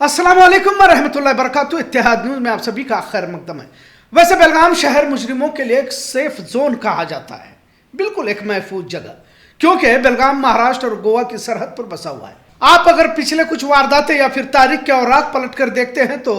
अस्सलाम वालेकुम वरहमतुल्लाहि वबरकातुहू। इत्तेहाद न्यूज़ में आप सभी का खैर मकदम है। वैसे बेलगाम शहर मुजरिमों के लिए एक सेफ जोन कहा जाता है, बिल्कुल एक महफूज जगह, क्योंकि बेलगाम महाराष्ट्र और गोवा की सरहद पर बसा हुआ है। आप अगर पिछले कुछ वारदातें या फिर तारीख के औराक पलट कर देखते हैं तो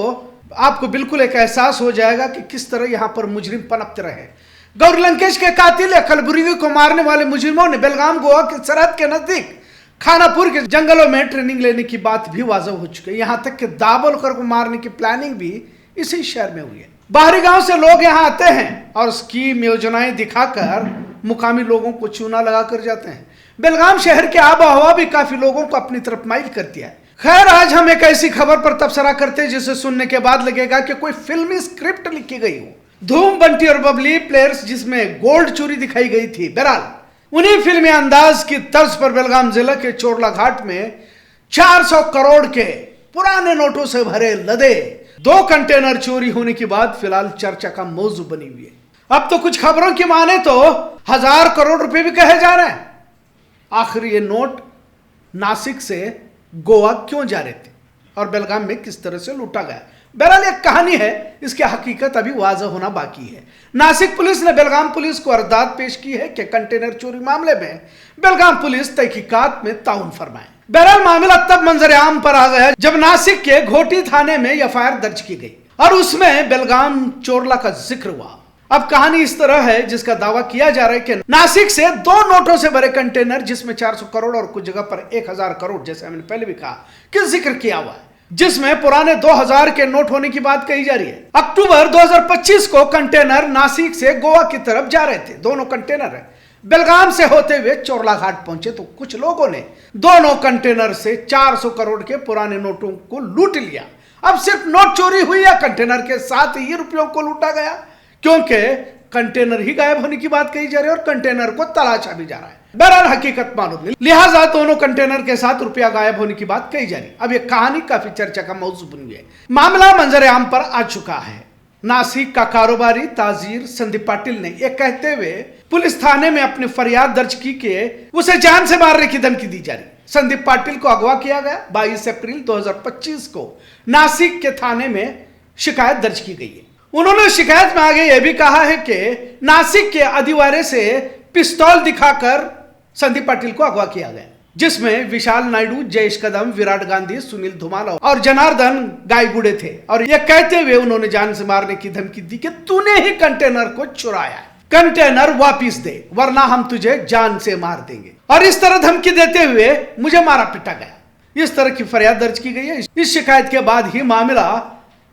आपको बिल्कुल एक एहसास हो जाएगा कि किस तरह यहाँ पर मुजरिम पनपते रहे। गौरी लंकेश के कातिल या कलबुर्गी को मारने वाले मुजरिमों ने बेलगाम गोवा की सरहद के नजदीक खानापुर के जंगलों में ट्रेनिंग लेने की बात भी वाज़ेह हो चुकी है। यहाँ तक कि दाबोलकर को मारने की प्लानिंग भी इसी शहर में हुई है। बाहरी गांव से लोग यहाँ आते हैं और स्कीम योजनाएं दिखाकर मुकामी लोगों को चूना लगा कर जाते हैं। बेलगाम शहर की आबो हवा भी काफी लोगों को अपनी तरफ माइल करती है। खैर, आज हम एक ऐसी खबर पर तबसरा करते हैं जिसे सुनने के बाद लगेगा कि कोई फिल्मी स्क्रिप्ट लिखी गई हो। धूम, बंटी और बबली प्लेयर्स जिसमें गोल्ड चोरी दिखाई गई थी। बहरहाल उन्हीं फिल्मी अंदाज की तर्ज पर बेलगाम जिला के चोरला घाट में 400 करोड़ के पुराने नोटों से भरे लदे 2 कंटेनर चोरी होने के बाद फिलहाल चर्चा का मौजू बनी हुई है। अब तो कुछ खबरों की माने तो 1000 करोड़ रुपए भी कहे जा रहे हैं। आखिर ये नोट नासिक से गोवा क्यों जा रहे थे और बेलगाम में किस तरह से लूटा गया? बहरहाल एक कहानी है, इसकी हकीकत अभी वाज़ेह होना बाकी है। नासिक पुलिस ने बेलगाम पुलिस को अर्दाद पेश की है कि कंटेनर चोरी मामले में बेलगाम पुलिस तहकीकात में ताउन फरमाए। बहरहाल मामला तब मंजर आम पर आ गया जब नासिक के घोटी थाने में एफआईआर दर्ज की गई और उसमें बेलगाम चोरला का जिक्र हुआ। अब कहानी इस तरह है जिसका दावा किया जा रहा है कि नासिक से 2 नोटों से भरे कंटेनर जिसमें 400 करोड़ और कुछ जगह पर 1000 करोड़, जैसे हमने पहले भी कहा, कि जिक्र किया हुआ है, जिसमें पुराने 2000 के नोट होने की बात कही जा रही है। अक्टूबर 2025 को कंटेनर नासिक से गोवा की तरफ जा रहे थे। दोनों कंटेनर है बेलगाम से होते हुए चोरला घाट पहुंचे तो कुछ लोगों ने दोनों कंटेनर से 400 करोड़ के पुराने नोटों को लूट लिया। अब सिर्फ नोट चोरी हुई या कंटेनर के साथ ही रुपयों को लूटा गया, क्योंकि कंटेनर ही गायब होने की बात कही जा रही है और कंटेनर को तलाशा भी जा रहा है। बहरहाल हकीकत मालूम नहीं, लिहाजा दोनों कंटेनर के साथ रुपया गायब होने की बात कही जा रही है। अब यह कहानी काफी चर्चा का मौजू बन गई है। मामला मंजर आम पर आ चुका है। नासिक का कारोबारी ताजिर संदीप पाटिल ने यह कहते हुए पुलिस थाने में अपनी फरियाद दर्ज की कि उसे जान से मारने की धमकी दी जा रही। संदीप पाटिल को अगवा किया गया। 22 अप्रैल 2025 को नासिक के थाने में शिकायत दर्ज की गई है। उन्होंने शिकायत में आगे यह भी कहा है कि नासिक के अधिवारे से पिस्तौल दिखाकर संदीप पाटिल को अगवा किया गया, जिसमें विशाल नायडू, जयेश कदम, विराट गांधी, सुनील धुमाल और जनार्दन गायगुड़े थे। और यह कहते हुए उन्होंने जान से मारने की धमकी दी कि तूने ही कंटेनर को चुराया है, कंटेनर वापिस दे वरना हम तुझे जान से मार देंगे। और इस तरह धमकी देते हुए मुझे मारा पीटा गया। इस तरह की फरियाद दर्ज की गई है। इस शिकायत के बाद ही मामला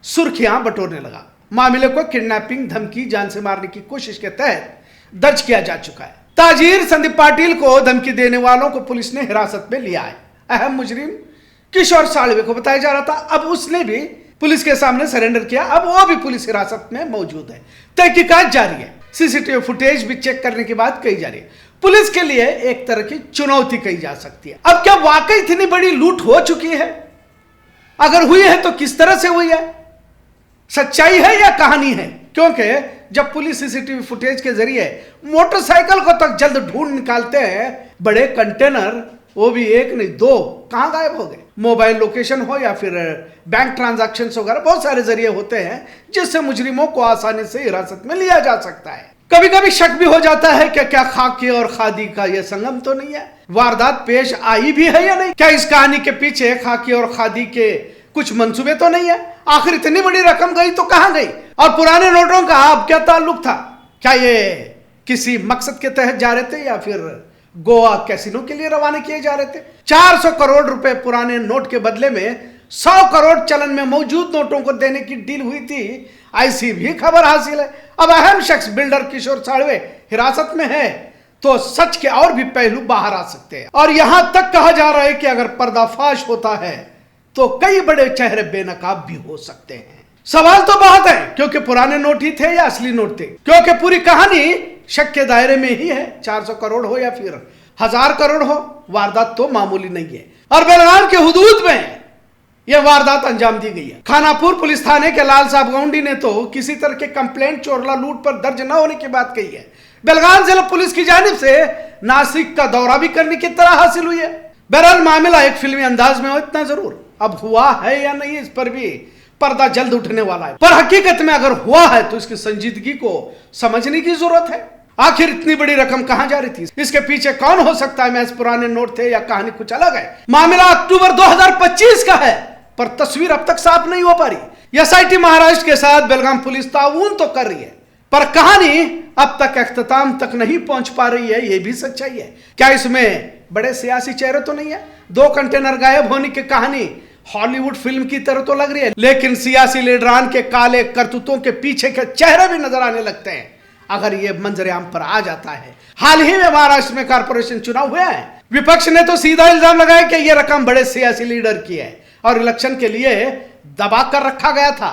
सुर्खियां बटोरने लगा। मामले को किडनैपिंग, धमकी, जान से मारने की कोशिश के तहत दर्ज किया जा चुका है। ताजिर संदीप पाटिल को धमकी देने वालों को पुलिस ने हिरासत में लिया है। अहम मुजरिम किशोर साळवे को बताया जा रहा था, अब उसने भी पुलिस के सामने सरेंडर किया। अब वो भी पुलिस हिरासत में मौजूद है। तहकीकात जारी है। सीसीटीवी फुटेज भी चेक करने की बात कही जा रही है। पुलिस के लिए एक तरह की चुनौती कही जा सकती है। अब क्या वाकई इतनी बड़ी लूट हो चुकी है? अगर हुई है तो किस तरह से हुई है? सच्चाई है या कहानी है? क्योंकि जब पुलिस सीसीटीवी फुटेज के जरिए मोटरसाइकिल को तक जल्द ढूंढ निकालते हैं, बड़े कंटेनर, वो भी एक नहीं 2, कहां गायब हो गए? मोबाइल लोकेशन हो या फिर बैंक ट्रांजैक्शंस वगैरह बहुत सारे जरिए होते हैं जिससे मुजरिमों को आसानी से हिरासत में लिया जा सकता है। कभी कभी शक भी हो जाता है कि क्या खाकी और खादी का यह संगम तो नहीं है? वारदात पेश आई भी है या नहीं? क्या इस कहानी के पीछे खाकी और खादी के कुछ मंसूबे तो नहीं है? आखिर इतनी बड़ी रकम गई तो कहां गई? और पुराने नोटों का अब क्या ताल्लुक था? क्या ये किसी मकसद के तहत जा रहे थे या फिर गोवा कैसीनो के लिए रवाना किए जा रहे थे? 400 करोड़ रुपए पुराने नोट के बदले में 100 करोड़ चलन में मौजूद नोटों को देने की डील हुई थी, ऐसी भी खबर हासिल है। अब अहम शख्स बिल्डर किशोर साळवे हिरासत में है तो सच के और भी पहलू बाहर आ सकते हैं। और यहां तक कहा जा रहा है कि अगर पर्दाफाश होता है तो कई बड़े चेहरे बेनकाब भी हो सकते हैं। सवाल तो बहुत है, क्योंकि पुराने नोट ही थे या असली नोट थे? क्योंकि पूरी कहानी शक के दायरे में ही है। 400 करोड़ हो या फिर 1000 करोड़ हो, वारदात तो मामूली नहीं है। और बेलगाम के हुदूद में यह वारदात अंजाम दी गई है। खानापुर पुलिस थाने के लाल साहब गौंडी ने तो किसी तरह के कंप्लेंट चोरला लूट पर दर्ज न होने की बात कही है। बेलगाम जिला पुलिस की जानिब से नासिक का दौरा भी करने की तरह हासिल हुई है। बहरहाल मामला एक फिल्मी अंदाज में हो, इतना जरूर अब हुआ है या नहीं इस पर भी पर्दा जल्द उठने वाला है। पर हकीकत में अगर हुआ है तो इसकी संजीदगी को समझने की जरूरत है। आखिर इतनी बड़ी रकम कहां जा रही थी, इसके पीछे कौन हो सकता है? महज पुराने नोट थे या कहानी कुछ अलग है? मामला अक्टूबर 2025 का है, पर तस्वीर अब तक साफ नहीं हो पा रही। एसआईटी महाराष्ट्र के साथ बेलगाम पुलिस ताउन तो कर रही है, पर कहानी अब तक अख्ताम तक नहीं पहुंच पा रही है, यह भी सच्चाई है। क्या इसमें बड़े सियासी चेहरे तो नहीं है? 2 कंटेनर गायब होने की कहानी हॉलीवुड फिल्म की तरह तो लग रही है, लेकिन सियासी लीडरान के काले करतूतों के पीछे के चेहरे भी नजर आने लगते हैं अगर ये मंजरेआम पर आ जाता है। हाल ही में महाराष्ट्र में कारपोरेशन चुनाव हुआ है। विपक्ष ने तो सीधा इल्जाम लगाया कि यह रकम बड़े सियासी लीडर की है और इलेक्शन के लिए दबा कर रखा गया था।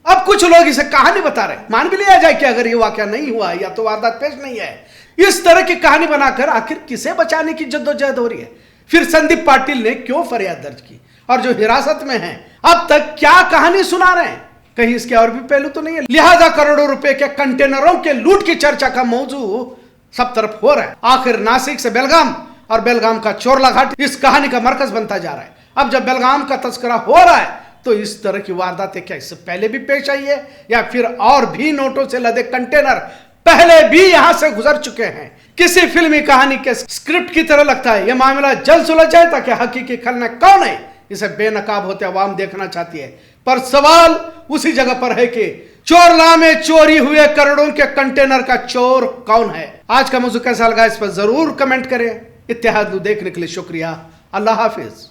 अब कुछ लोग इसे कहानी बता रहे, मान भी लिया जाए कि अगर ये वाकया नहीं हुआ या तो वारदात पेश नहीं है। इस तरह की कहानी बनाकर आखिर किसे बचाने की जद्दोजहद हो रही है? फिर संदीप पाटिल ने क्यों फरियाद दर्ज की और जो हिरासत में है अब तक क्या कहानी सुना रहे हैं? कहीं इसके और भी पहलू तो नहीं है? लिहाजा करोड़ों रुपए के कंटेनरों के लूट की चर्चा का मौजू सब तरफ हो रहा है। आखिर नासिक से बेलगाम और बेलगाम का चोरला घाट इस कहानी का मरकज बनता जा रहा है। अब जब बेलगाम का तस्करा हो रहा है तो इस तरह की वारदातें क्या इससे पहले भी पेश आई है या फिर और भी नोटों से लदे कंटेनर पहले भी यहां से गुजर चुके हैं? किसी फिल्मी कहानी के स्क्रिप्ट की तरह लगता है। यह मामला जल्द सुलझ जाए ताकि हकीकी खलनायक कौन है इसे बेनकाब होते अवाम देखना चाहती है। पर सवाल उसी जगह पर है कि चोरला में चोरी हुए करोड़ों के कंटेनर का चोर कौन है? आज का मौजू कैसा लगा इस पर जरूर कमेंट करें। इत्तेहाद देखने के लिए शुक्रिया। अल्लाह हाफिज।